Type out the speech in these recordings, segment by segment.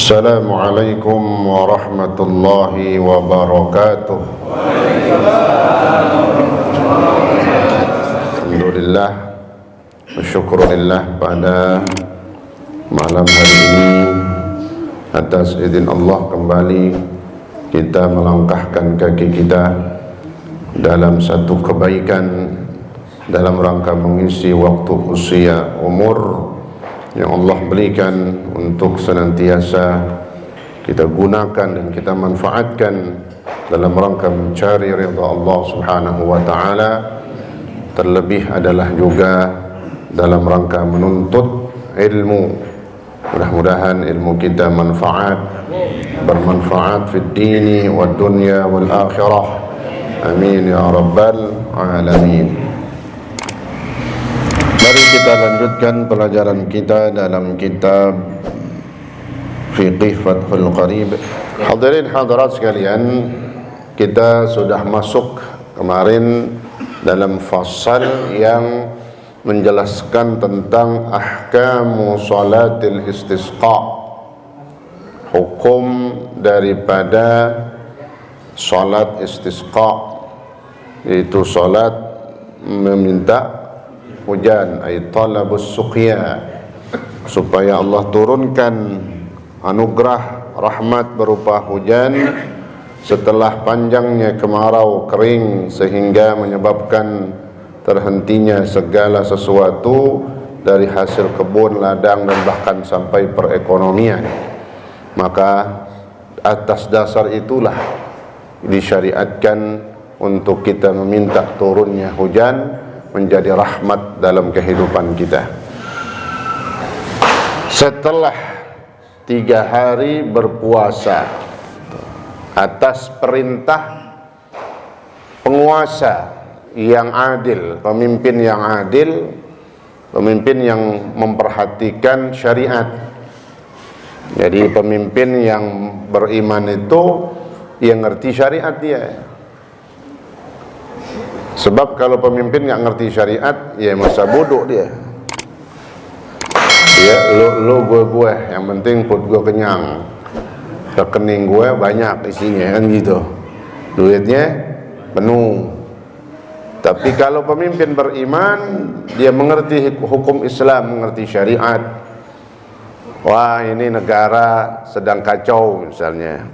Assalamualaikum warahmatullahi wabarakatuh. Alhamdulillah, syukurillah pada malam hari ini atas izin Allah kembali kita melangkahkan kaki kita dalam satu kebaikan dalam rangka mengisi waktu usia umur yang Allah berikan untuk senantiasa kita gunakan dan kita manfaatkan dalam rangka mencari ridha Allah Subhanahu wa taala. Terlebih adalah juga dalam rangka menuntut ilmu. Mudah-mudahan ilmu kita bermanfaat fid dini wad dunya wal akhirah. Amin ya rabbal alamin. Mari kita lanjutkan pelajaran kita dalam kitab Fiqh Fathul Qarib. Hadirin hadirat sekalian, kita sudah masuk kemarin dalam fasal yang menjelaskan tentang ahkamu salatil istisqa, hukum daripada salat istisqa, yaitu salat meminta hujan, ay talabus suqya, supaya Allah turunkan anugerah rahmat berupa hujan setelah panjangnya kemarau kering sehingga menyebabkan terhentinya segala sesuatu dari hasil kebun, ladang dan bahkan sampai perekonomian. Maka atas dasar itulah disyariatkan untuk kita meminta turunnya hujan menjadi rahmat dalam kehidupan kita. Setelah 3 hari berpuasa atas perintah penguasa yang adil, pemimpin yang adil, pemimpin yang memperhatikan syariat. Jadi pemimpin yang beriman itu yang ngerti syariat dia. Sebab kalau pemimpin nggak ngerti syariat, ya masa bodoh dia. Ya, lo gue, yang penting perut gue kenyang, rekening gue banyak isinya, kan gitu. Duitnya penuh. Tapi kalau pemimpin beriman, dia mengerti hukum Islam, mengerti syariat. Wah, ini negara sedang kacau misalnya,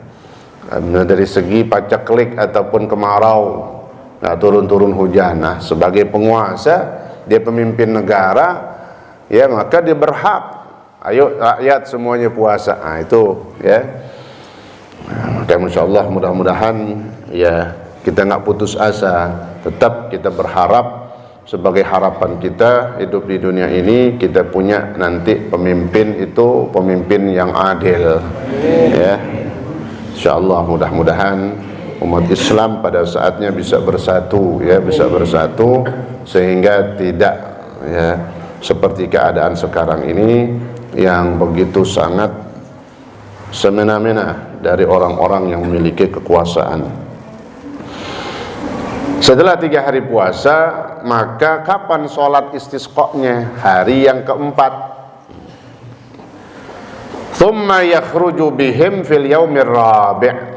dari segi paceklik ataupun kemarau. Nah, turun-turun hujan. Nah, sebagai penguasa, dia pemimpin negara, ya maka dia berhak. Ayo rakyat semuanya puasa. Nah, itu ya. Nah, maka insyaallah mudah-mudahan ya kita nggak putus asa. Tetap kita berharap sebagai harapan kita hidup di dunia ini kita punya nanti pemimpin itu pemimpin yang adil. Ya. Insyaallah mudah-mudahan umat Islam pada saatnya bisa bersatu, ya, bisa bersatu sehingga tidak ya seperti keadaan sekarang ini yang begitu sangat semena-mena dari orang-orang yang memiliki kekuasaan. Setelah 3 hari puasa, maka kapan sholat istisqa'nya? Hari yang keempat. Thumma yakhruju bihim fil yaumir rabi'.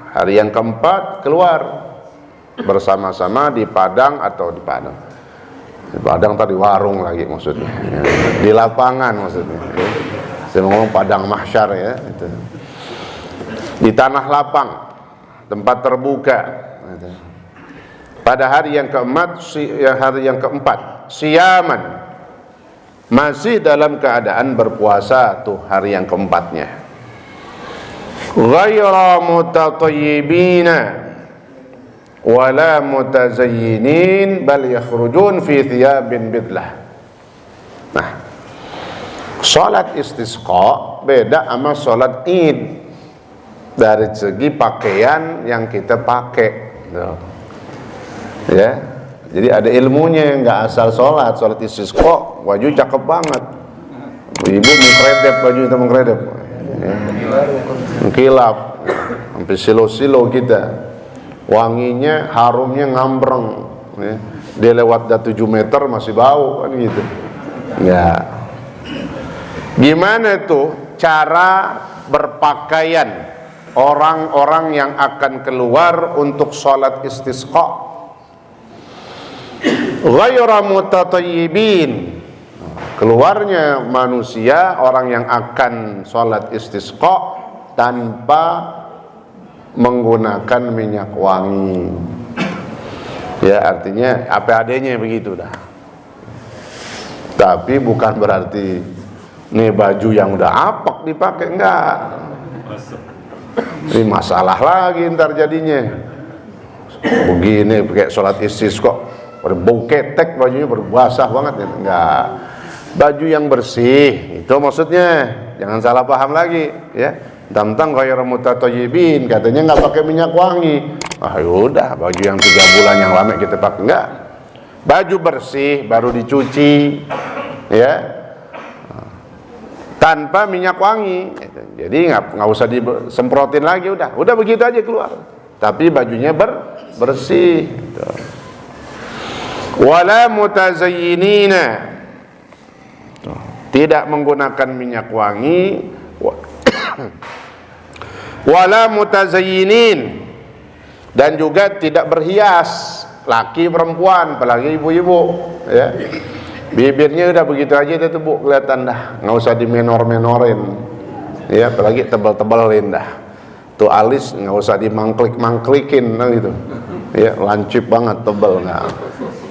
Hari yang keempat keluar bersama-sama di padang atau di padang. Di padang tadi warung lagi maksudnya. Ya. Di lapangan maksudnya. Ya. Saya ngomong padang mahsyar ya. Itu. Di tanah lapang, tempat terbuka. Gitu. Pada hari yang keempat, siyaman, masih dalam keadaan berpuasa tuh hari yang keempatnya. Ghaira mutatayyibina wala mutazayyinin bal yakhrujun fi thiyabin bidlah. Nah, salat istisqa beda sama salat Id dari segi pakaian yang kita pakai. Ya. Jadi ada ilmunya, nggak asal salat istisqa baju cakep banget. Ibu mengkredep baju itu mengkredep. Ya. Mengkilap sampai silo-silo kita, wanginya harumnya ngambreng ya. Dia lewat 7 meter masih bau kan gitu ya. Gimana tuh cara berpakaian orang-orang yang akan keluar untuk sholat istisqa. Ghayra mutatayyibin, keluarnya manusia orang yang akan sholat istisqa tanpa menggunakan minyak wangi. Ya, artinya apa adanya begitu dah. Tapi bukan berarti nih baju yang udah apek dipakai, enggak. Ini masalah lagi ntar jadinya. Begini pakai sholat istisqa, berbau ketek bajunya, berbasah banget ya. Enggak. Baju yang bersih, itu maksudnya. Jangan salah paham lagi, ya. Tentang ghayra mutatayyibin, katanya nggak pakai minyak wangi. Ah yaudah, baju yang 3 bulan yang lama kita pakai, enggak. Baju bersih baru dicuci, ya, tanpa minyak wangi. Jadi nggak usah disemprotin lagi, udah begitu aja keluar. Tapi bajunya bersih. Gitu. Wala mutazayyinina, tidak menggunakan minyak wangi. Wala mutazayyinin, dan juga tidak berhias, laki perempuan, apalagi ibu-ibu, ya. Bibirnya udah begitu aja deh tuh Bu, kelihatan dah, nggak usah dimenor-menorin, ya, apalagi tebal-tebalin dah. Tuh alis nggak usah dimangklik-mangklikin gitu, ya, lancip banget, tebal, nggak.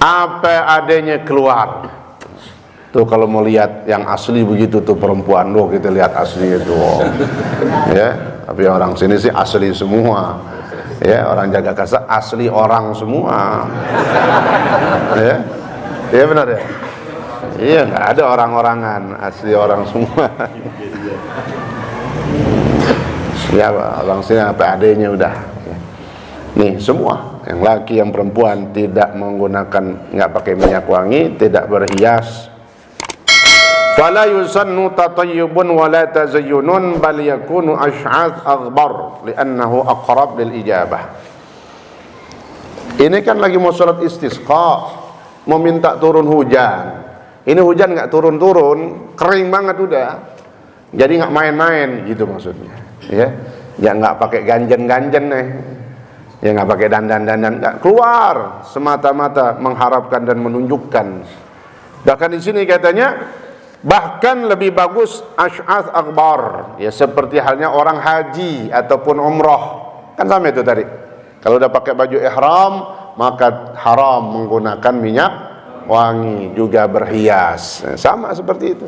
Apa adanya keluar. Tuh kalau mau lihat yang asli begitu tuh perempuan, loh kita lihat asli itu, ya. Tapi orang sini sih asli semua, ya. Orang Jagakarsa asli orang semua, ya. Iya benar ya. Iya, nggak ada orang-orangan, asli orang semua. Ya, orang sini apa adanya udah. Nih semua, yang laki yang perempuan tidak menggunakan, nggak pakai minyak wangi, tidak berhias. Fala yusannu tatayyubun wala tazayyunun bal yakunu ash'ath aghbar li'annahu aqrab lil ijabah. Ini kan lagi mau salat istisqa, mau minta turun hujan. Ini hujan nggak turun-turun, kering banget udah. Jadi nggak main-main gitu maksudnya, ya. Ya nggak pakai ganjen-ganjen nih. Ya nggak pakai dandan-dandan, nggak, keluar semata-mata mengharapkan dan menunjukkan. Bahkan di sini katanya bahkan lebih bagus ash'ath akbar, ya, seperti halnya orang haji ataupun umrah. Kan sama itu tadi. Kalau udah pakai baju ihram, maka haram menggunakan minyak wangi, juga berhias. Sama seperti itu.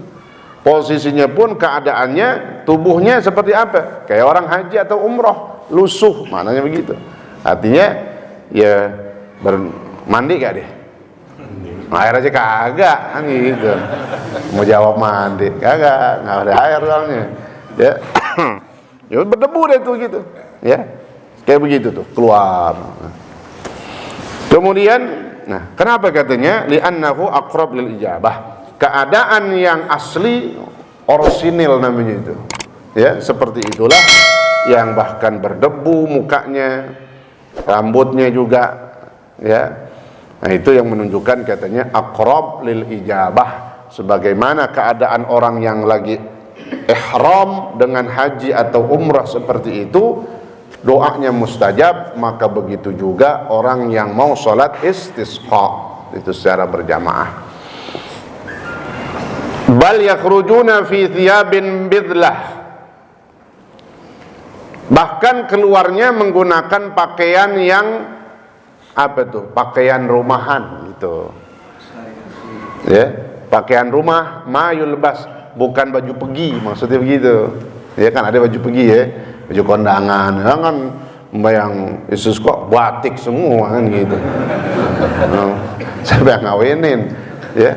Posisinya pun keadaannya, tubuhnya seperti apa? Kayak orang haji atau umrah, lusuh, maknanya begitu. Artinya ya mandi gak deh? Air aja kagak, kan gitu. Mau jawab mandi, kagak, nggak ada air soalnya. Ya, ya berdebu deh tuh gitu, ya, kayak begitu tuh keluar. Kemudian, nah, kenapa katanya? Li'annahu aqrab lil ijabah. Keadaan yang asli, orisinil namanya itu, ya, seperti itulah yang bahkan berdebu mukanya, rambutnya juga, ya. Nah, itu yang menunjukkan katanya aqrab lil ijabah, sebagaimana keadaan orang yang lagi ihram dengan haji atau umrah seperti itu, doanya mustajab, maka begitu juga orang yang mau sholat istisqa itu secara berjamaah. Bal yakhrujuna fi thiyabin bidlah, bahkan keluarnya menggunakan pakaian yang apa tuh? Pakaian rumahan gitu. Ya, pakaian rumah, ma yulbas, bukan baju pergi, maksudnya begitu. Ya kan ada baju pergi ya, baju kondangan, ya kan yang Yesus kok batik semua kan gitu. Siapa yang ngawinin, ya?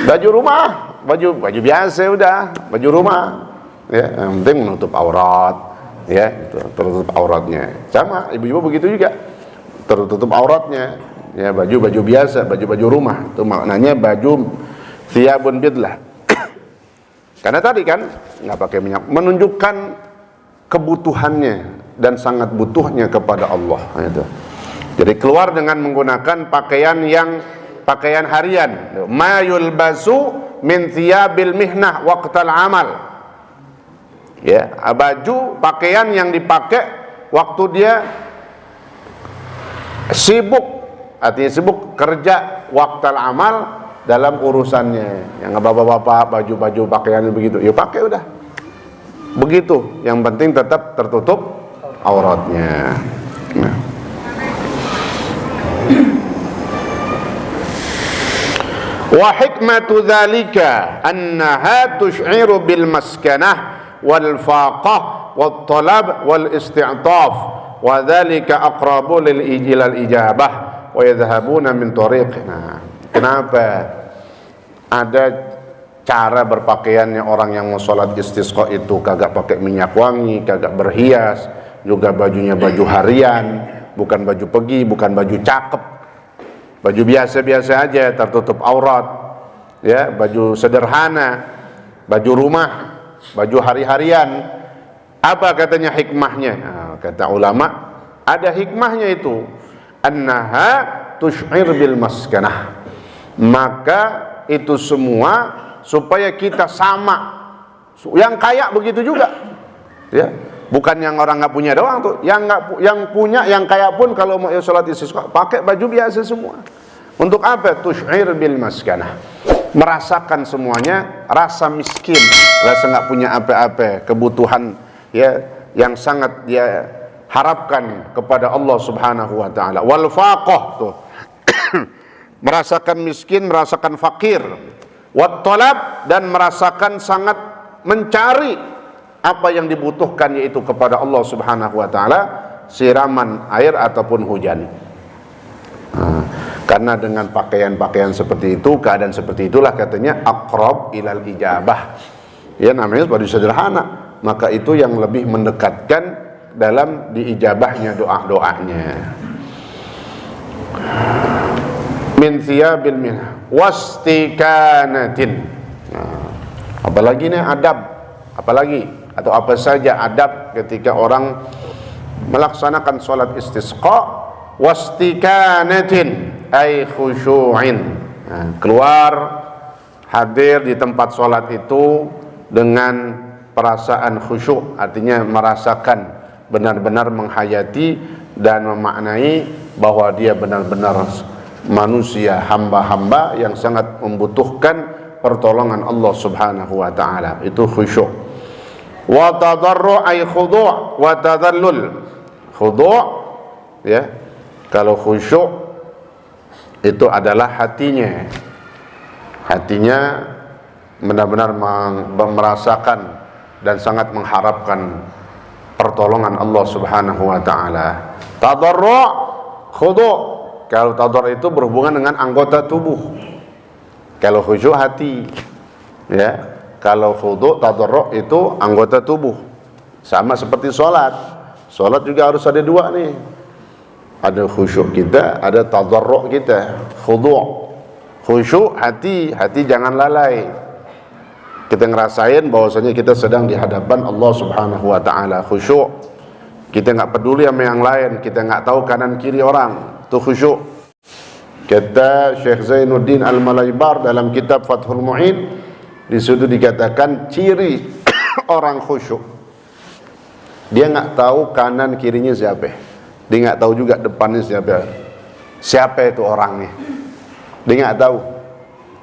Baju rumah, baju biasa udah, baju rumah. Ya, yang penting menutup aurat. Ya, itu tertutup auratnya. Sama ibu-ibu begitu juga, tertutup auratnya. Ya, baju biasa, baju rumah. Itu maknanya baju thiyabun bidlah. Karena tadi kan nggak pakai minyak, menunjukkan kebutuhannya dan sangat butuhnya kepada Allah. Itu. Jadi keluar dengan menggunakan pakaian harian. Ma yulbasu min thiyabil mihnah waqtal amal. Ya, baju pakaian yang dipakai waktu dia sibuk, artinya sibuk kerja waktal amal dalam urusannya. Yang bapak-bapak baju-baju pakaian begitu, ya pakai udah. Begitu, yang penting tetap tertutup auratnya. Nah. Wa hikmatu dzalika annaha tush'iru bil maskanah wal faqah wat talab wal isti'taf wa dzalika aqrabu lil ijabah wa yadhhabuna min tariqina. Kenapa ada cara berpakaiannya orang yang mau sholat istisqa itu kagak pakai minyak wangi, kagak berhias, juga bajunya baju harian, bukan baju pergi, bukan baju cakep, baju biasa-biasa aja, tertutup aurat, ya, baju sederhana, baju rumah, baju hari-harian. Apa katanya hikmahnya? Nah, kata ulama, ada hikmahnya itu, annaha tush'ir bil maskanah. Maka itu semua supaya kita sama. Yang kaya begitu juga, ya. Bukan yang orang nggak punya doang tuh, yang punya, yang kaya pun kalau mau sholat istisqa pakai baju biasa semua. Untuk apa? Tush'ir bil maskanah, merasakan semuanya rasa miskin, rasa nggak punya apa-apa, kebutuhan ya yang sangat dia harapkan kepada Allah Subhanahu wa taala. Wal faqah tuh merasakan miskin, merasakan fakir. Wat talab, dan merasakan sangat mencari apa yang dibutuhkan, yaitu kepada Allah Subhanahu wa taala, siraman air ataupun hujan. Karena dengan pakaian-pakaian seperti itu, keadaan seperti itulah katanya aqrab ilal ijabah. Ya, namanya baju sederhana, maka itu yang lebih mendekatkan dalam diijabahnya doa-doanya. Min thiyabil min wastikanatin. Apalagi nih adab, apalagi atau apa saja adab ketika orang melaksanakan sholat istisqa. Wastikanatin ay khusyu'in. Keluar hadir di tempat sholat itu dengan perasaan khusyuk, artinya merasakan benar-benar menghayati dan memaknai bahwa dia benar-benar manusia, hamba-hamba yang sangat membutuhkan pertolongan Allah Subhanahu wa taala. Itu khusyuk. Wa tadarru ay khudu' wa tadallul. Khudu' ya, kalau khusyuk itu adalah hatinya benar-benar merasakan dan sangat mengharapkan pertolongan Allah Subhanahu wa taala. Tadarru' khudu'. Kalau tadarru' itu berhubungan dengan anggota tubuh. Kalau khusyuk hati, ya. Kalau khudu' tadarru' itu anggota tubuh. Sama seperti sholat. Sholat juga harus ada dua nih. Ada khusyuk kita, ada tadarru' kita. Khudu'. Khusyuk hati jangan lalai. Kita ngerasain bahwasanya kita sedang di hadapan Allah Subhanahu wa taala. Khusyuk. Kita enggak peduli sama yang lain, kita enggak tahu kanan kiri orang. Itu khusyuk. Kata Syekh Zainuddin Al-Malaibar dalam kitab Fathul Mu'in, di situ dikatakan ciri orang khusyuk, dia nggak tahu kanan kirinya siapa, dia nggak tahu juga depannya siapa itu orangnya, dia nggak tahu.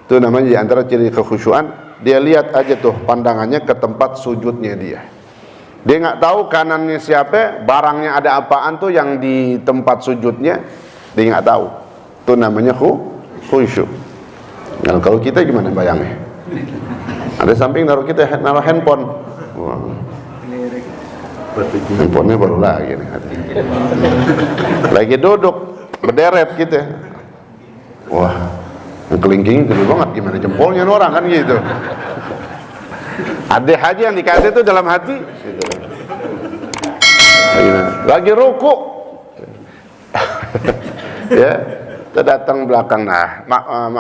Itu namanya di antara ciri kekhusyuan. Dia lihat aja tuh pandangannya ke tempat sujudnya dia nggak tahu kanannya siapa, barangnya ada apaan tuh yang di tempat sujudnya, dia nggak tahu. Itu namanya khusyuk. Nah, kalau kita gimana bayangnya? Ada samping naruh handphone. Wah. Handphonenya baru lagi nih. Lagi duduk berderet kita. Wah, kelingkingnya gede banget, gimana jempolnya orang kan gitu. Ada haji yang dikasih itu dalam hati gitu. Lagi ruku ya, kita datang belakang, nah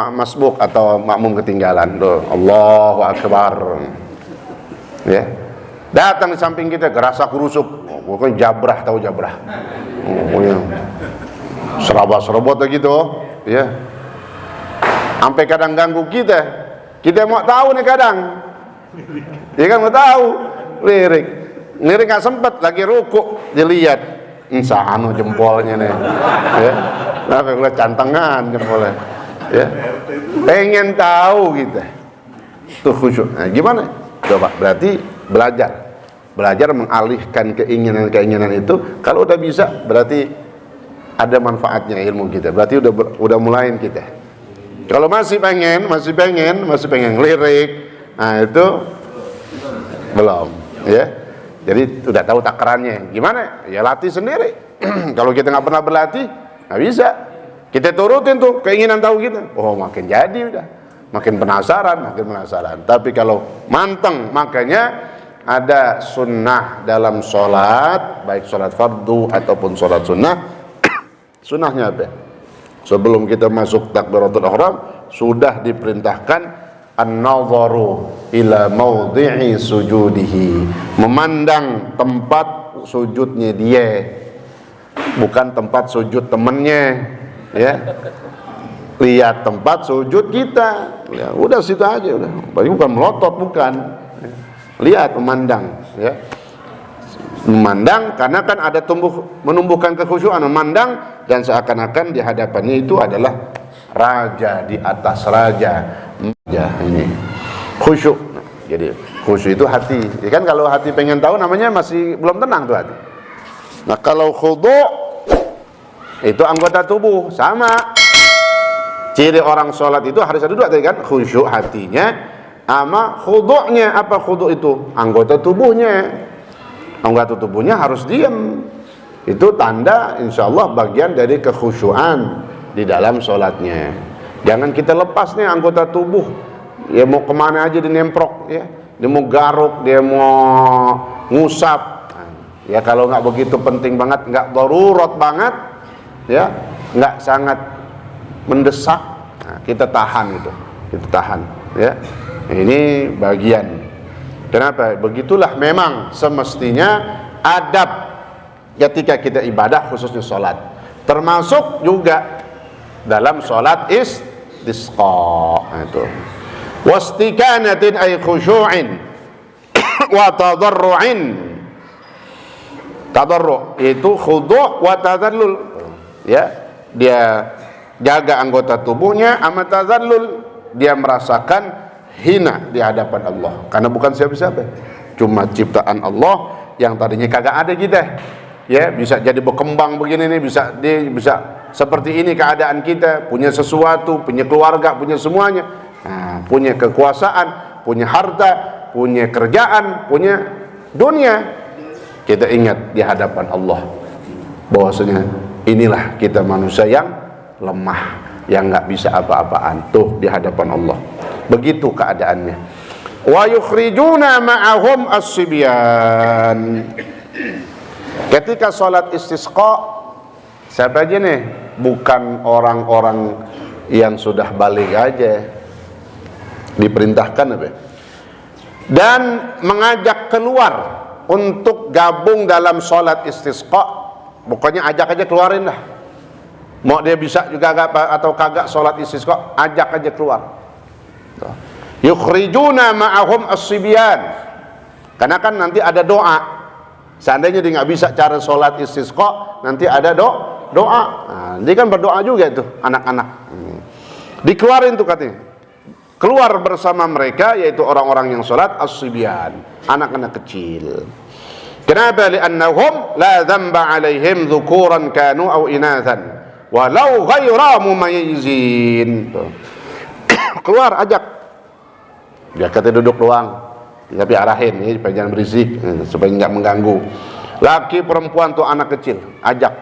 masbuk atau makmum ketinggalan tuh, Allahu Akbar ya, datang di samping kita gerasa kerusuk, pokoknya jabrah, tahu jabrah, pokoknya serabot gitu ya, sampai kadang ganggu kita mau tahu nih kadang. Dia kan mau tahu, lirik nggak sempet, lagi ruku dilihat insano jempolnya nih, ya, nah kalau cantengan jempolnya, ya, pengen tahu gitu, tuh khusyuk. Nah, gimana? Coba berarti belajar mengalihkan keinginan itu. Kalau udah bisa, berarti ada manfaatnya ilmu kita. Berarti udah mulain kita. Kalau masih pengen lirik, nah itu belum, ya. Jadi udah tahu takarannya. Gimana? Ya latih sendiri. Kalau kita nggak pernah berlatih, nggak bisa. Kita turutin tuh keinginan tahu kita. Oh, makin jadi udah, makin penasaran. Tapi kalau manteng, makanya ada sunnah dalam sholat, baik sholat fardu ataupun sholat sunnah. Sunnahnya apa? Sebelum kita masuk takbiratul ihram sudah diperintahkan an-nadharu ila maudhi'i sujudihi, memandang tempat sujudnya dia, bukan tempat sujud temennya, ya. Lihat tempat sujud kita, ya, udah situ aja udah. Bukan melotot, bukan. Lihat, memandang, ya. Memandang karena kan ada menumbuhkan kekhusyuan, memandang dan seakan-akan di hadapannya itu adalah raja di atas raja. Ya, ini khusyuk. Jadi khusyuk itu hati. Ya kan, kalau hati pengen tahu namanya masih belum tenang tuh hati. Nah, kalau khudu' itu anggota tubuh, sama. Ciri orang sholat itu harus ada dua tadi kan, khusyuk hatinya sama khudu'nya. Apa khudu' itu? Anggota tubuhnya. Anggota tubuhnya harus diam. Itu tanda insyaallah bagian dari kekhusyuan di dalam sholatnya. Jangan kita lepas nih anggota tubuh, ya mau kemana aja dinemprok, ya. Dia mau garuk, dia mau ngusap. Ya kalau nggak begitu penting banget, nggak darurat banget, ya, nggak sangat mendesak, nah, kita tahan itu, kita tahan, ya. Ini bagian. Kenapa? Begitulah memang semestinya adab ketika kita ibadah, khususnya sholat. Termasuk juga dalam sholat istisqa. Itu. Wastikanatin ay khusyu'in wa tadarru'in. Tadarru' itu khudu' wa tadallul. Ya, dia jaga anggota tubuhnya, sama tadallul, dia merasakan hina di hadapan Allah karena bukan siapa-siapa, cuma ciptaan Allah yang tadinya kagak ada kita, ya, bisa jadi berkembang begini nih, bisa seperti ini keadaan kita, punya sesuatu, punya keluarga, punya semuanya, nah, punya kekuasaan, punya harta, punya kerjaan, punya dunia. Kita ingat di hadapan Allah bahwasanya inilah kita manusia yang lemah, yang nggak bisa apa-apaan tuh di hadapan Allah. Begitu keadaannya. Wa yukhrijuna ma'ahum as-sibyan. Ketika sholat istisqa, siapa aja nih? Bukan orang-orang yang sudah balik aja. Diperintahkan apa? Dan mengajak keluar untuk gabung dalam sholat istisqa. Pokoknya ajak aja, keluarin dah. Mau dia bisa juga atau kagak sholat istisqa, ajak aja keluar. Yukhrijuna ma'ahum as-sibyan. Karena kan nanti ada doa. Seandainya dia nggak bisa cara sholat istisqa, nanti ada doa. Nah, dia kan berdoa juga itu anak-anak. Dikeluarin tuh katanya. Keluar bersama mereka, yaitu orang-orang yang sholat as-sibyan, anak-anak kecil. Kenapa? Li'annahum la dzamba 'alaihim dzukuran kanu aw inathan walau ghaira mumayyizin. Keluar, ajak. Dia kata duduk doang, tapi arahin ya, supaya jangan berisik, supaya nggak mengganggu. Laki perempuan tuh anak kecil, ajak.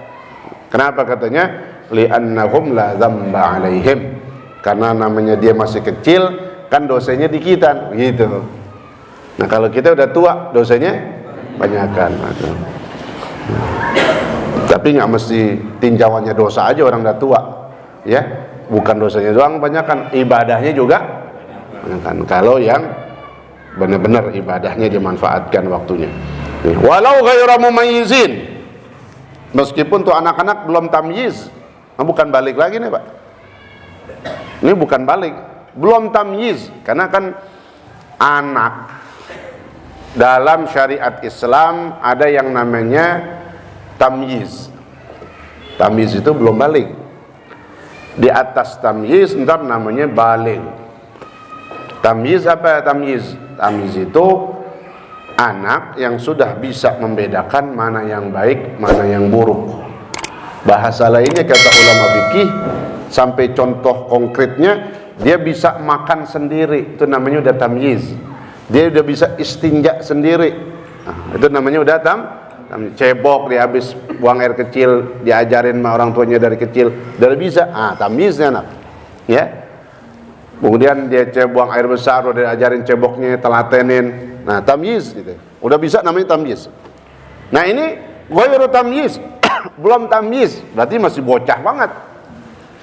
Kenapa katanya? Li'annahum la dzamba 'alaihim. Karena namanya dia masih kecil, kan dosanya dikitan, gitu. Nah kalau kita udah tua, dosanya banyakan. Tapi nggak mesti tinjauannya dosa aja orang udah tua, ya. Bukan dosanya doang banyakan, ibadahnya juga banyakan. Kalau yang benar-benar ibadahnya dimanfaatkan waktunya. Walau ghairu mumayyizin, meskipun tuh anak-anak belum tamyiz, bukan balik lagi nih Pak. Ini bukan balik, belum tamyiz, karena kan anak dalam syariat Islam ada yang namanya tamyiz. Tamyiz itu belum baligh. Di atas tamyiz ntar namanya baligh. Tamyiz apa? Tamyiz itu anak yang sudah bisa membedakan mana yang baik, mana yang buruk. Bahasa lainnya kata ulama fikih, sampai contoh konkretnya, dia bisa makan sendiri, itu namanya udah tamyiz. Dia udah bisa istinja sendiri, nah, itu namanya udah cebok, dia habis buang air kecil, diajarin sama orang tuanya dari kecil, udah bisa, tamyiznya anak, ya. Kemudian dia buang air besar, udah diajarin ceboknya, telatenin, nah tamyiz gitu, udah bisa, namanya tamyiz. Nah ini ghairu tamyiz, belum tamyiz, berarti masih bocah banget,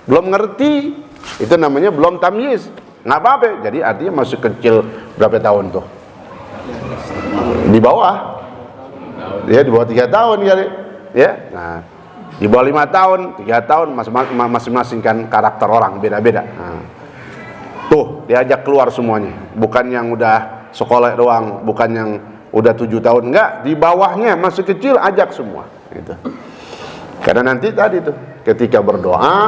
belum ngerti, itu namanya belum tamyiz. Nggak apa-apa, jadi artinya masih kecil. Berapa tahun tuh? Di bawah, ya di bawah 3 tahun kali, ya. Nah, di bawah 5 tahun, 3 tahun, masing-masing kan karakter orang beda-beda. Nah, tuh diajak keluar semuanya, bukan yang udah sekolah doang, bukan yang udah 7 tahun, enggak, di bawahnya masih kecil, ajak semua, gitu. Karena nanti tadi tuh, ketika berdoa,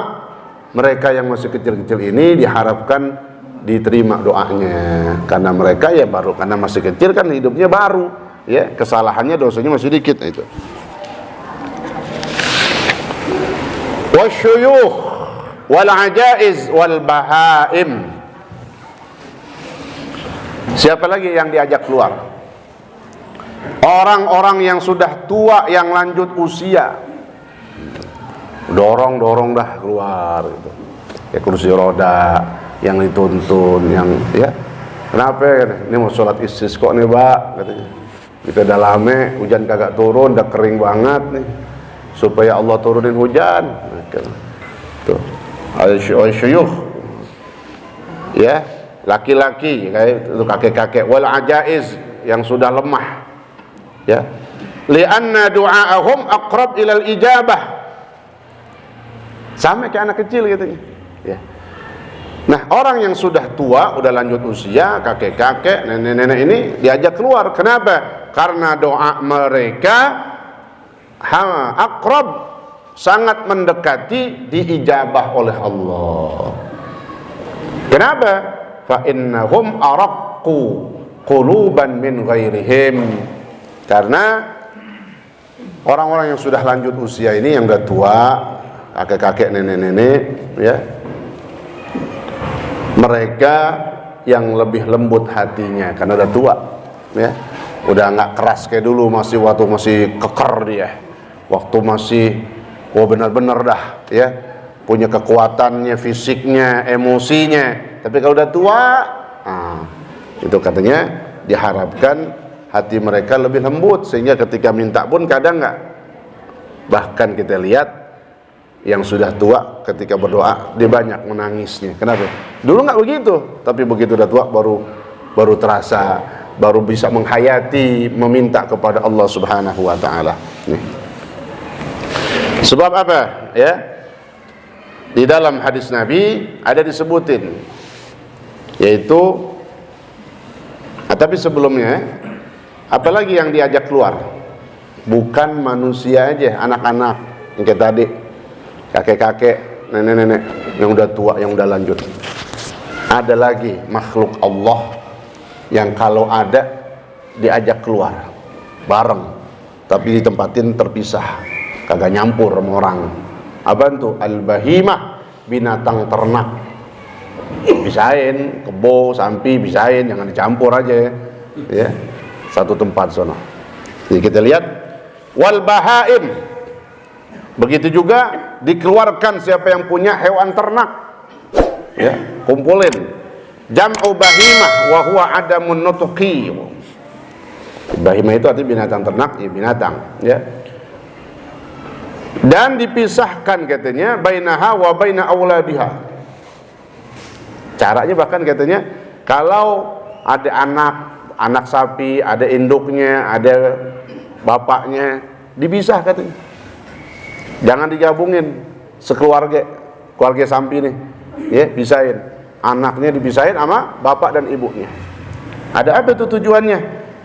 mereka yang masih kecil-kecil ini diharapkan diterima doanya, karena mereka ya baru, karena masih kecil kan hidupnya baru, ya, kesalahannya, dosanya masih dikit, itu. Wasyuyukh wal ajaiz wal bahaim. Siapa lagi yang diajak keluar? Orang-orang yang sudah tua, yang lanjut usia, dorong dah keluar, gitu. Ya kursi roda, yang dituntun, yang ya, kenapa ini mau sholat istisqa nih Pak, katanya, kita udah lama hujan kagak turun, udah kering banget nih, supaya Allah turunin hujan. Tuh asyuyukh, ya, laki-laki kayak itu, kakek-kakek, wal ajaiz, yang sudah lemah, ya, li'anna du'aahum aqrab ilal ijabah, sama kayak anak kecil gitu, ya. Nah, orang yang sudah tua, udah lanjut usia, kakek-kakek, nenek-nenek ini diajak keluar. Kenapa? Karena doa mereka akrab, sangat mendekati diijabah oleh Allah. Kenapa? Fa innahum araqqu quluban min ghairihim. Karena orang-orang yang sudah lanjut usia ini, yang udah tua, kakek-kakek, nenek-nenek, ya, mereka yang lebih lembut hatinya karena udah tua, ya, udah nggak keras kayak dulu, waktu masih keker dia, waktu masih benar-benar dah, ya, punya kekuatannya, fisiknya, emosinya. Tapi kalau udah tua, itu katanya diharapkan hati mereka lebih lembut, sehingga ketika minta pun kadang nggak, bahkan kita lihat yang sudah tua ketika berdoa dia banyak menangisnya. Kenapa? Dulu nggak begitu, tapi begitu udah tua baru terasa, baru bisa menghayati, meminta kepada Allah Subhanahu wa taala. Sebab apa? Ya. Di dalam hadis Nabi ada disebutin, yaitu, tapi sebelumnya apalagi yang diajak keluar? Bukan manusia aja, anak-anak yang kayak tadi, kakek-kakek, nenek-nenek yang udah tua, yang udah lanjut. Ada lagi makhluk Allah yang kalau ada diajak keluar bareng, tapi ditempatin terpisah, kagak nyampur sama orang. Apa itu? Al-bahimah, binatang ternak. Bisain, kebo, sampi, bisain, jangan dicampur aja, ya, satu tempat sono. Jadi kita lihat wal bahaim, begitu juga dikeluarkan siapa yang punya hewan ternak, ya, kumpulin. Jam'u bahimah wa huwa adamun nutqi. Bahimah itu artinya binatang ternak, ya, binatang, ya. Dan dipisahkan katanya bainaha wa baina auladiha. Caranya bahkan katanya kalau ada anak sapi, ada induknya, ada bapaknya, dipisah katanya. Jangan digabungin sekeluarga, keluarga sapi nih, ya, pisahin. Anaknya dipisahin sama bapak dan ibunya. Ada apa itu tujuannya?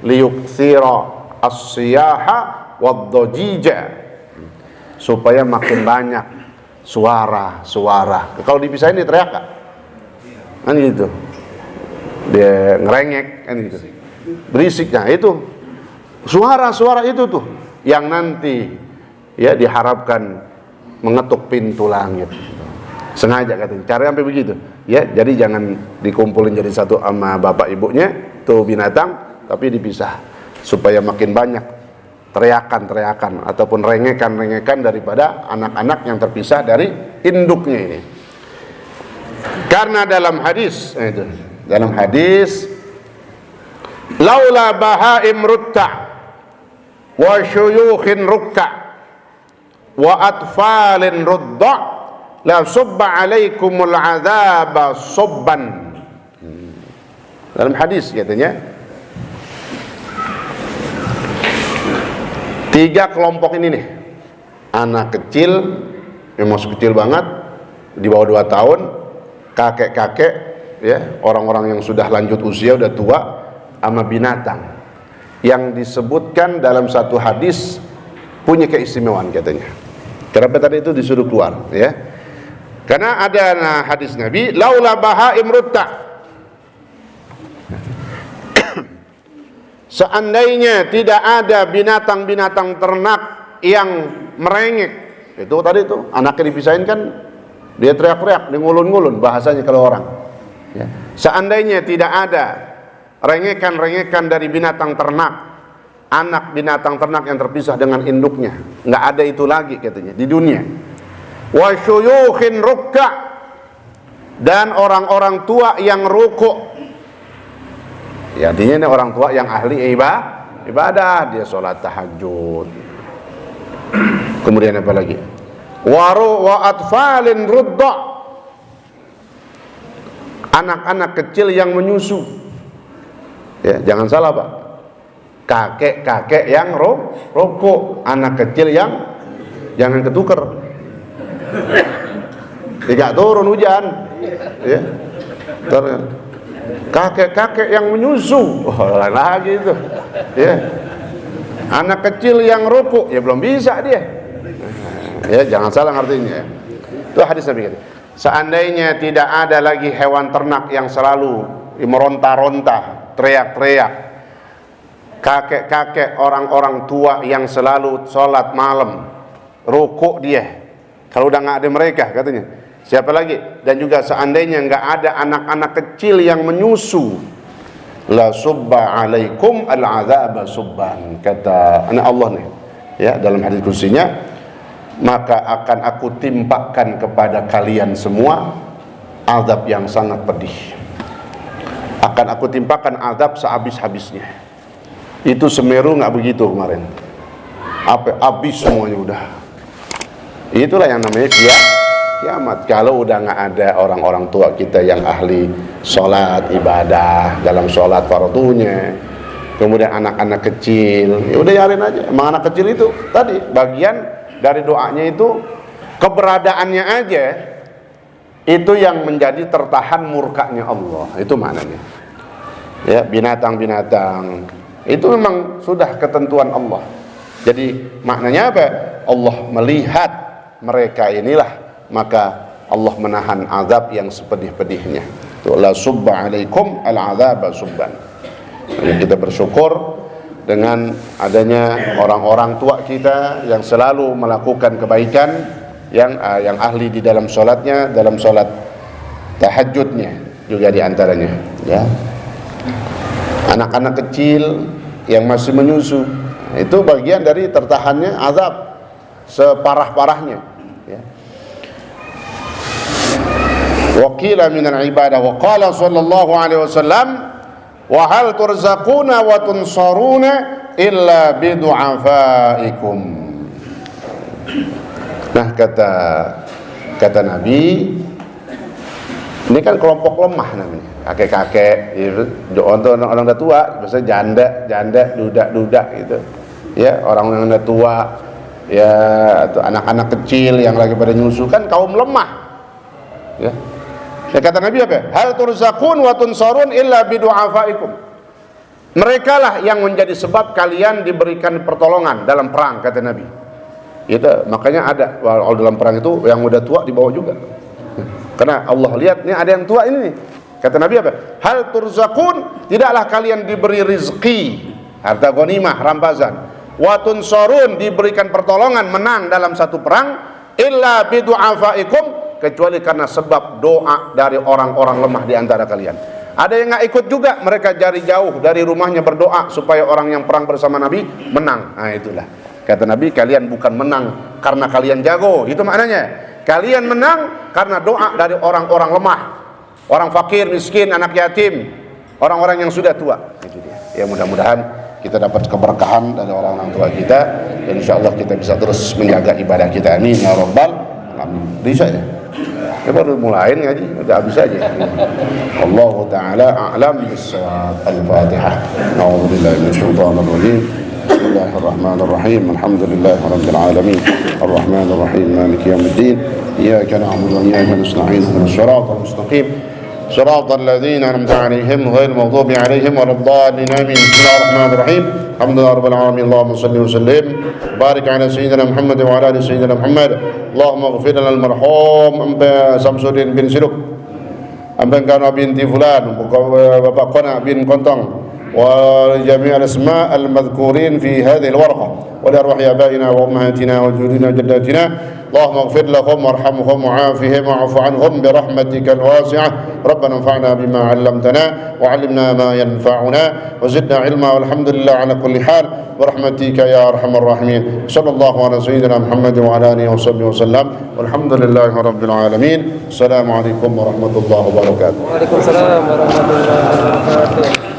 liyukthira as-siyaha wad-dajija, supaya makin banyak suara-suara. Kalau dipisahin dia teriak gak? Kan gitu. Dia ngerengek kan gitu. Berisiknya itu suara-suara itu tuh yang nanti ya diharapkan mengetuk pintu langit. Sengaja katanya. Cara sampai begitu. Ya, jadi jangan dikumpulin jadi satu sama bapak ibunya tuh binatang, tapi dipisah supaya makin banyak teriakan-teriakan ataupun rengekan-rengekan daripada anak-anak yang terpisah dari induknya ini. Karena dalam hadis laula bahaim rutta wa syuyukhin rukka wa atfalin rudda la subba alaikumul azaba subban. Dalam hadis katanya, tiga kelompok ini nih, anak kecil yang masih kecil banget di bawah 2 tahun, kakek-kakek ya, orang-orang yang sudah lanjut usia, udah tua, sama binatang yang disebutkan dalam satu hadis punya keistimewaan katanya. Kenapa tadi itu disuruh keluar ya? Karena ada hadis Nabi, laula bahaim rutta, seandainya tidak ada binatang-binatang ternak yang merengek, itu tadi itu anaknya dipisahin kan, dia teriak-teriak, dia ngulun-ngulun bahasanya kalau orang ya. Seandainya tidak ada rengekan-rengekan dari binatang ternak, anak binatang ternak yang terpisah dengan induknya, nggak ada itu lagi katanya di dunia. Wa syuyukhin rukka, dan orang-orang tua yang rukuk. Ya, artinya ini orang tua yang ahli ibadah, dia sholat tahajud. Kemudian apa lagi? Wa atfalin rudda, anak-anak kecil yang menyusu. Ya, jangan salah Pak. Kakek-kakek yang rokok, anak kecil yang jangan ketuker. Tidak turun hujan. Ya. Kakek-kakek yang menyusu, lain lagi itu ya. Anak kecil yang rukuk, ya belum bisa dia ya, jangan salah artinya. Itu hadis Nabi. Seandainya tidak ada lagi hewan ternak yang selalu meronta-ronta, teriak-teriak, kakek-kakek orang-orang tua yang selalu sholat malam, rukuk dia, kalau udah nggak ada mereka katanya, siapa lagi? Dan juga seandainya nggak ada anak-anak kecil yang menyusu, la subba alaikum al-azaba subban, kata anak Allah nih ya dalam hadis kursinya, maka akan aku timpakan kepada kalian semua azab yang sangat pedih. Akan aku timpakan azab sehabis-habisnya. Itu Semeru nggak begitu kemarin, habis semuanya udah. Itulah yang namanya kiamat. Kalau udah nggak ada orang-orang tua kita yang ahli sholat ibadah dalam sholat fardunya, kemudian anak-anak kecil, ya udah yarin aja. Emang anak kecil itu tadi bagian dari doanya itu, keberadaannya aja itu yang menjadi tertahan murkanya Allah. Itu maknanya ya. Binatang-binatang itu memang sudah ketentuan Allah. Jadi maknanya apa? Allah melihat mereka inilah, maka Allah menahan azab yang sepedih-pedihnya. La subba alaikum al-azaba subban. Jadi kita bersyukur dengan adanya orang-orang tua kita yang selalu melakukan kebaikan, yang ahli di dalam sholatnya, dalam sholat tahajudnya juga diantaranya ya. Anak-anak kecil yang masih menyusu, itu bagian dari tertahannya azab separah-parahnya ya. Wa qila minal ibadah wa qala sallallahu alaihi wasallam wa hal turzaquna wa tunsaruna illa bidu'afaikum. Nah, kata Nabi, ini kan kelompok lemah namanya, kakek-kakek, untuk orang udah tua, biasanya janda, duda gitu. Ya, orang yang udah tua, ya, atau anak-anak kecil yang lagi pada nyusu, kan kaum lemah. Ya. Ya, kata Nabi apa? Hal turzaqun wa tunsarun illa bidu'afaikum. Mereka lah yang menjadi sebab kalian diberikan pertolongan dalam perang, kata Nabi. Itu makanya ada dalam perang itu yang udah tua dibawa juga. Karena Allah lihat nih ada yang tua ini nih. Kata Nabi apa? Hal turzakun, tidaklah kalian diberi rizki, harta ghanimah, rampasan. Wa tunsarun, diberikan pertolongan, menang dalam satu perang, illa bidu'afaikum, kecuali karena sebab doa dari orang-orang lemah di antara kalian. Ada yang nggak ikut juga, mereka dari jauh dari rumahnya berdoa supaya orang yang perang bersama Nabi menang. Nah itulah kata Nabi, kalian bukan menang karena kalian jago, itu maknanya. Kalian menang karena doa dari orang-orang lemah, orang fakir, miskin, anak yatim, orang-orang yang sudah tua. Itu dia. Ya mudah-mudahan kita dapat keberkahan dari orang-orang tua kita, dan insyaallah kita bisa terus menjaga ibadah kita. Amin ya rabbal alamin. Bisa ya? Ya baru mulai ngaji, udah habis aja. Allahu ta'ala a'lam bis-shawab. Al-Fatihah. A'udzu billahi minasyaitonir rajim. Bismillahirrahmanirrahim. Alhamdulillahi rabbil alamin. Arrahmanir rahim. Maliki yaumiddin. Iyyaka na'budu wa iyyaka nasta'in. Ihdinas siratal mustaqim. صراط الذين أنعمت عليهم غير المغضوب عليهم ولا الضالين آمين. بسم الله الرحمن الرحيم. الحمد لله رب العالمين. اللهم صل وسلم بارك على سيدنا محمد وعلى آل سيدنا محمد. اللهم اغفر لنا المرحوم شمس الدين بن سلوك، Kana binti Fulan, Bapak Qana bin Kontong, وجميع الأسماء المذكورين في هذه الورقة، ولأرواح آبائنا وأمهاتنا وجدودنا وجداتنا. اللهم اغفر لهم وارحمهم وعافهم واعف عنهم برحمتك الواسعة. ربنا انفعنا بما علمتنا وعلمنا ما ينفعنا وزدنا علما، والحمد لله على كل حال برحمتك يا أرحم الراحمين. صلى الله على سيدنا محمد وعلى آله وصحبه وسلم، والحمد لله رب العالمين. السلام عليكم ورحمة الله وبركاته. Waalaikumsalam warahmatullahi wabarakatuh.